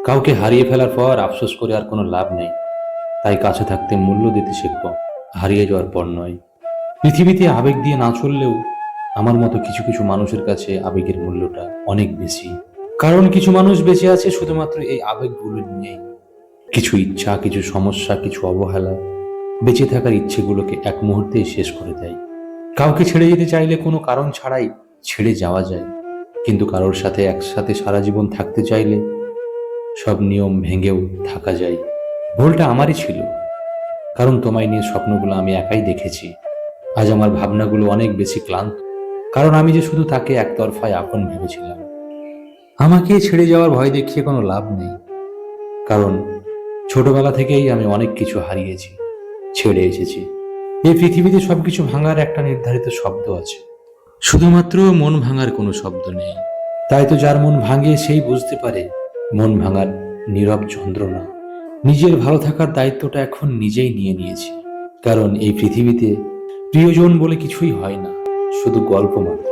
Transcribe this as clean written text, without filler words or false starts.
কাউকে হারিয়ে ফেলার পর আফসোস করে আর কোনো লাভ নেই। তাই কাছে থাকতে মূল্য দিতে শেখো, হারিয়ে যাওয়ার পর নয়। পৃথিবীতে আবেগ দিয়ে না চললেও আমার মতো কিছু কিছু মানুষের কাছে আবেগের মূল্যটা অনেক বেশি। কারণ কিছু মানুষ বেঁচে আছে শুধুমাত্র এই আবেগগুলো নিয়েই। কিছু ইচ্ছা, কিছু সমস্যা, কিছু অবহেলা বেঁচে থাকার ইচ্ছেগুলোকে এক মুহূর্তেই শেষ করে দেয়। কাউকে ছেড়ে যেতে চাইলে কোনো কারণ ছাড়াই ছেড়ে যাওয়া যায়, কিন্তু কারোর সাথে একসাথে সারা জীবন থাকতে চাইলে সব নিয়ম ভেঙেও থাকা যায়। ভুলটা আমারই ছিল, কারণ তোমায় নিয়ে স্বপ্নগুলো আমি একাই দেখেছি। আজ আমার ভাবনাগুলো অনেক বেশি ক্লান্ত, কারণ আমি যে শুধু তাকে একতরফায় আপন ভেবেছিলাম। আমাকে ছেড়ে যাওয়ার ভয় দেখিয়ে কোনো লাভ নেই, কারণ ছোটবেলা থেকেই আমি অনেক কিছু হারিয়েছি, ছেড়ে এসেছি। এই পৃথিবীতে সবকিছু ভাঙার একটা নির্ধারিত শব্দ আছে, শুধুমাত্র মন ভাঙার কোনো শব্দ নেই। তাই তো যার মন ভাঙে সেই বুঝতে পারে মন ভাঙার নীরব যন্ত্রণা। নিজের ভালো থাকার দায়িত্বটা এখন নিজেই নিয়ে নিয়েছি, কারণ এই পৃথিবীতে প্রিয়জন বলে কিছুই হয় না, শুধু গল্প মাত্র।